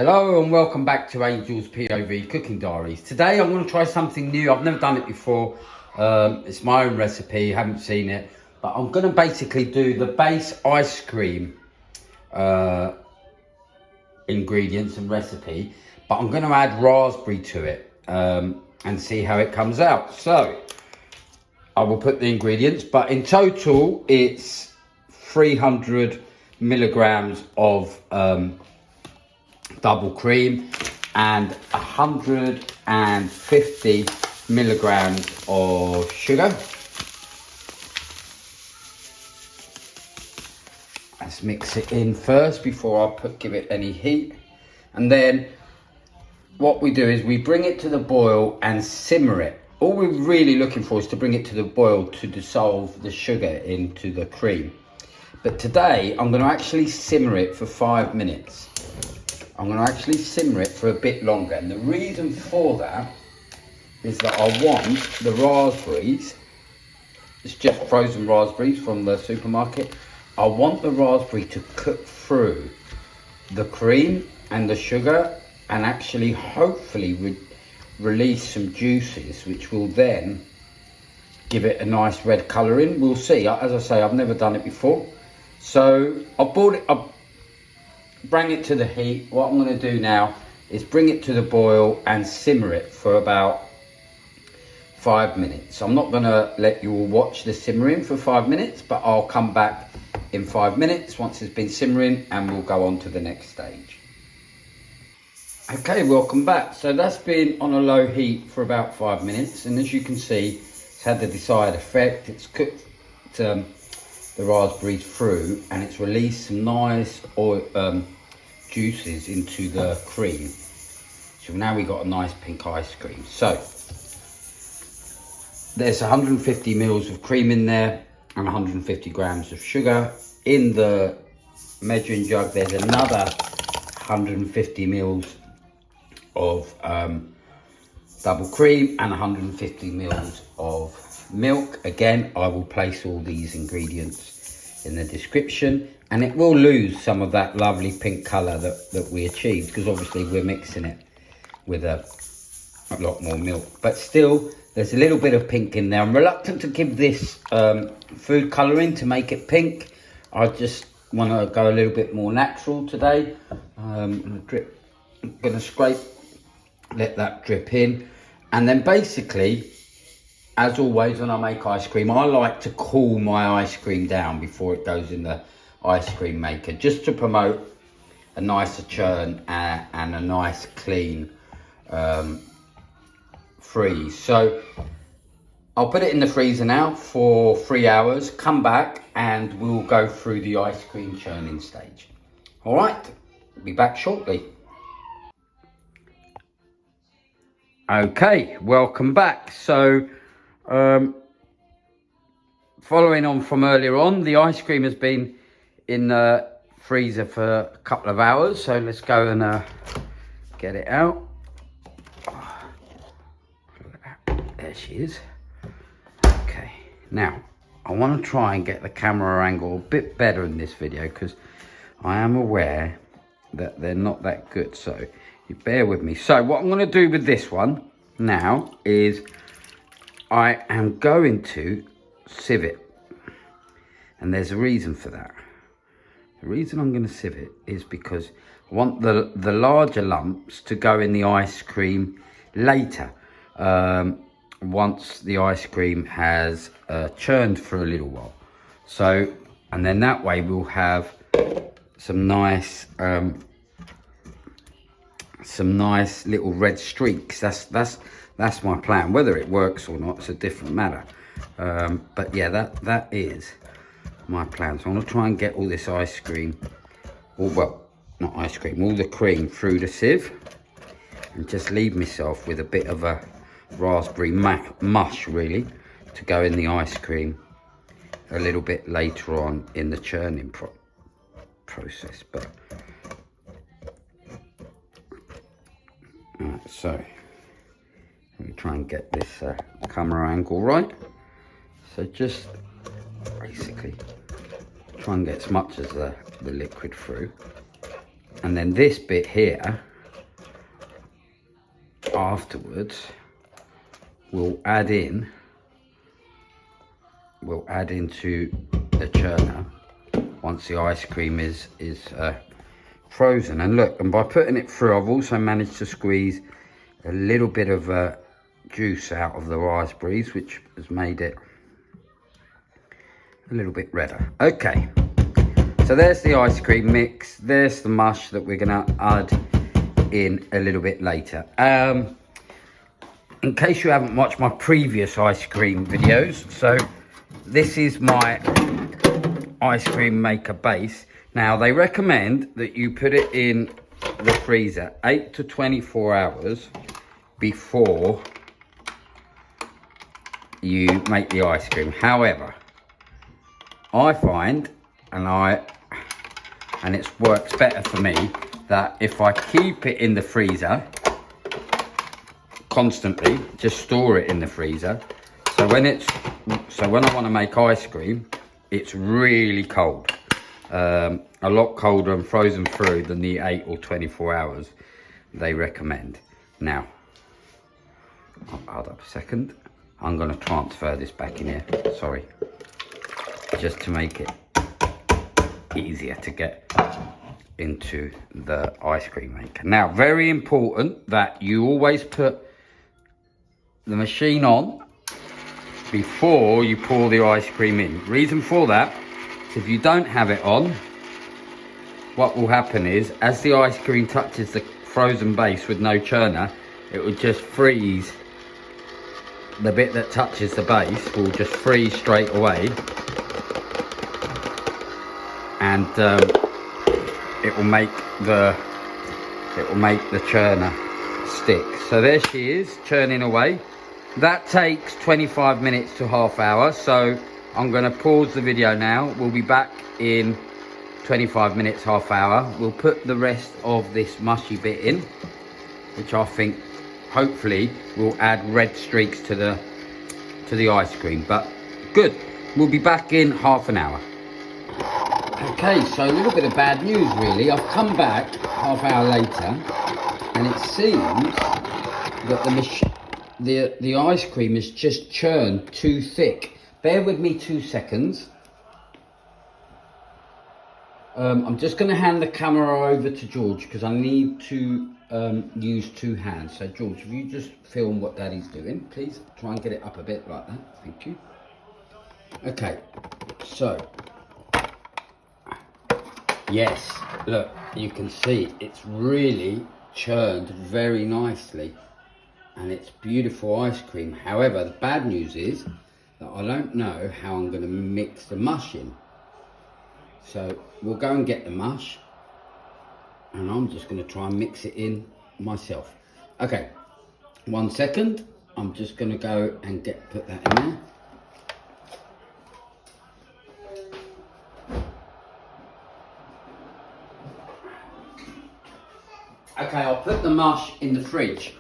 Hello and welcome back to Angel's POV Cooking Diaries. Today I'm going to try something new. I've never done it before. It's my own recipe, haven't seen it. But I'm going to basically do the base ice cream ingredients and recipe. But I'm going to add raspberry to it and see how it comes out. So I will put the ingredients, but in total it's 300 milligrams of double cream and 150 milligrams of sugar. Let's mix it in first before I give it any heat. And then what we do is we bring it to the boil and simmer it. All we're really looking for is to bring it to the boil to dissolve the sugar into the cream. But today I'm going to actually simmer it for 5 minutes. I'm going to actually simmer it for a bit longer, and the reason for that is that I want the raspberries, it's just frozen raspberries from the supermarket, I want the raspberry to cook through the cream and the sugar and actually hopefully release some juices, which will then give it a nice red colouring. We'll see. As I say, I've never done it before, so I bring it to the heat. What I'm going to do now is bring it to the boil and simmer it for about 5 minutes. I'm not going to let you all watch the simmering for 5 minutes, but I'll come back in 5 minutes once it's been simmering and we'll go on to the next stage. Okay, welcome back. So that's been on a low heat for about 5 minutes, and as you can see, it's had the desired effect. It's cooked the raspberries through and it's released some nice oil, juices into the cream. So now we've got a nice pink ice cream. So there's 150 mils of cream in there and 150 grams of sugar. In the measuring jug there's another 150 mils of double cream and 150 mils of milk. Again, I will place all these ingredients in the description, and it will lose some of that lovely pink colour that we achieved, because obviously we're mixing it with a lot more milk, but still there's a little bit of pink in there. I'm reluctant to give this food colouring to make it pink. I just want to go a little bit more natural today. I'm going to scrape, let that drip in, and then basically, as always when I make ice cream, I like to cool my ice cream down before it goes in the ice cream maker, just to promote a nicer churn and a nice clean freeze. So I'll put it in the freezer now for 3 hours, come back and we'll go through the ice cream churning stage. All right, I'll be back shortly. Okay, welcome back. So following on from earlier on, the ice cream has been in the freezer for a couple of hours, so let's go and get it out. There she is. Okay, now I want to try and get the camera angle a bit better in this video, because I am aware that they're not that good, so you bear with me. So what I'm going to do with this one now is I am going to sieve it, and there's a reason for that. The reason I'm going to sieve it is because I want the larger lumps to go in the ice cream later, once the ice cream has churned for a little while. So, and then that way we'll have some nice little red streaks. That's my plan. Whether it works or not, it's a different matter. But yeah, that is my plan. So I'm gonna try and get all this ice cream, or well, not ice cream, all the cream through the sieve, and just leave myself with a bit of a raspberry mush really to go in the ice cream a little bit later on in the churning process. But right, so let me try and get this camera angle right. So just basically try and get as much as the liquid through, and then this bit here afterwards, we'll add into the churner once the ice cream is frozen. And look, and by putting it through, I've also managed to squeeze a little bit of juice out of the raspberries, which has made it a little bit redder. Okay, so there's the ice cream mix. There's the mush that we're gonna add in a little bit later. In case you haven't watched my previous ice cream videos, so this is my ice cream maker base. Now they recommend that you put it in the freezer 8 to 24 hours before you make the ice cream. However, I find, and it works better for me, that if I keep it in the freezer constantly, just store it in the freezer, so when I want to make ice cream, it's really cold, a lot colder and frozen through than the 8 or 24 hours they recommend. Now, hold up a second, I'm going to transfer this back in here, sorry, just to make it easier to get into the ice cream maker. Now, very important that you always put the machine on before you pour the ice cream in. Reason for that is if you don't have it on, what will happen is as the ice cream touches the frozen base with no churner, it will just freeze. The bit that touches the base will just freeze straight away, and it will make the churner stick. So there she is, churning away. That takes 25 minutes to half hour, so I'm going to pause the video now. We'll be back in 25 minutes, half hour. We'll put the rest of this mushy bit in, which I think hopefully will add red streaks to the ice cream. But good, we'll be back in half an hour. Okay, so a little bit of bad news really. I've come back half hour later, and it seems that the ice cream is just churned too thick. Bear with me 2 seconds. I'm just going to hand the camera over to George because I need to use 2 hands. So George, if you just film what Daddy's doing, please try and get it up a bit like that. Thank you. Okay, so yes, look, you can see it's really churned very nicely. And it's beautiful ice cream. However, the bad news is that I don't know how I'm going to mix the mush in. So we'll go and get the mush, and I'm just going to try and mix it in myself. Okay, 1 second. I'm just going to go and put that in there. Okay, I'll put the mush in the fridge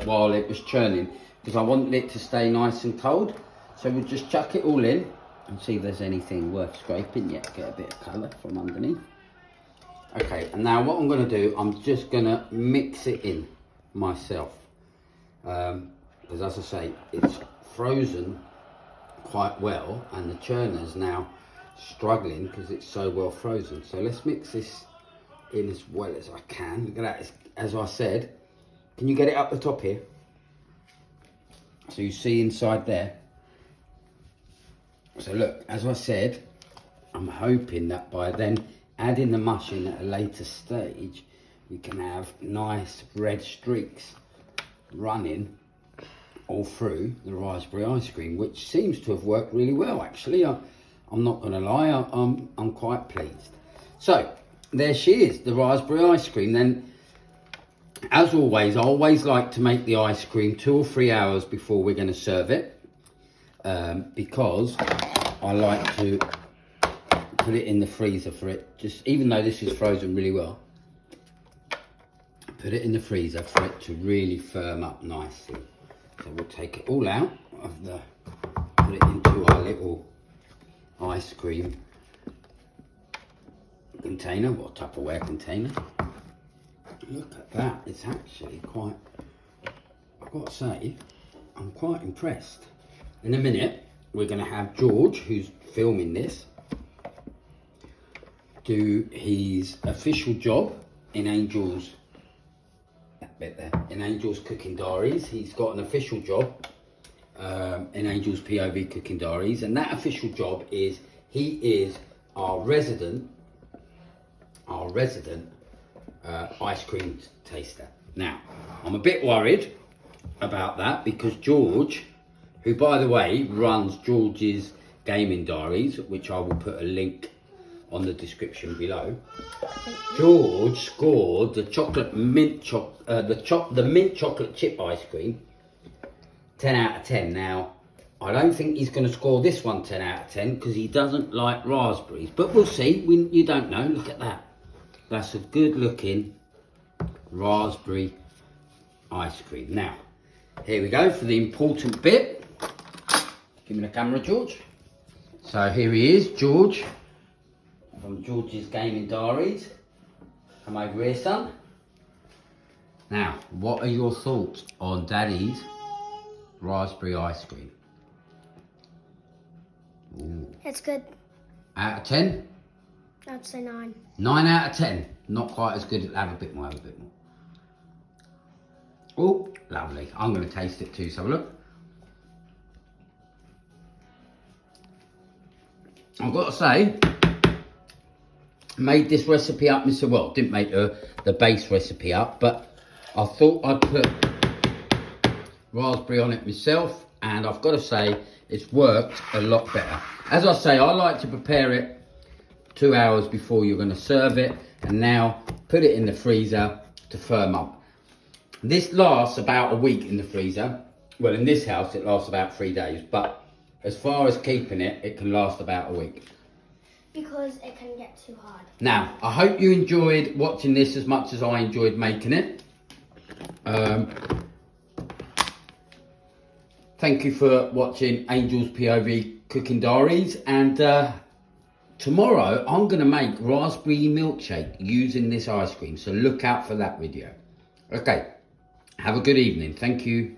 while it was churning because I wanted it to stay nice and cold. So we'll just chuck it all in and see if there's anything worth scraping yet. Get a bit of colour from underneath. Okay, and now what I'm going to do, I'm just going to mix it in myself. Because as I say, it's frozen quite well and the churner's now struggling because it's so well frozen. So let's mix this in as well as I can. Look at that, as I said, can you get it up the top here? So you see inside there. So look, as I said, I'm hoping that by then adding the mush in at a later stage, we can have nice red streaks running all through the raspberry ice cream, which seems to have worked really well actually. I'm not gonna lie, I'm quite pleased. So there she is, the raspberry ice cream. Then, as always, I always like to make the ice cream 2 or 3 hours before we're going to serve it, because I like to put it in the freezer for it, just even though this is frozen really well, put it in the freezer for it to really firm up nicely. So we'll take it all out of put it into our little ice cream container, or Tupperware container. Look at that, it's actually quite I've got to say, I'm quite impressed. In a minute, we're going to have George, who's filming this, do his official job in Angel's, that bit there, in Angel's Cooking Diaries. He's got an official job in Angel's POV Cooking Diaries, and that official job is he is our resident ice cream taster. Now, I'm a bit worried about that because George, who by the way runs George's Gaming Diaries, which I will put a link on the description below. George scored the mint chocolate chip ice cream 10 out of 10. Now, I don't think he's going to score this one 10 out of 10 because he doesn't like raspberries, but we'll see. You don't know. Look at that. That's a good looking raspberry ice cream. Now, here we go for the important bit. Give me the camera, George. So here he is, George, from George's Gaming Diaries. Come over here, son. Now, what are your thoughts on Daddy's raspberry ice cream? Ooh. It's good. Out of 10? I'd say 9. 9 out of 10. Not quite as good. Have a bit more, Oh, lovely. I'm going to taste it too, so have a look. I've got to say, made this recipe up myself. Well, didn't make the base recipe up, but I thought I'd put raspberry on it myself, and I've got to say, it's worked a lot better. As I say, I like to prepare it 2 hours before you're going to serve it, and now put it in the freezer to firm up. This lasts about a week in the freezer. Well, in this house it lasts about 3 days, but as far as keeping it, it can last about a week. Because it can get too hard. Now, I hope you enjoyed watching this as much as I enjoyed making it. Thank you for watching Angel's POV Cooking Diaries, and tomorrow I'm going to make raspberry milkshake using this ice cream, so look out for that video. Okay, have a good evening. Thank you.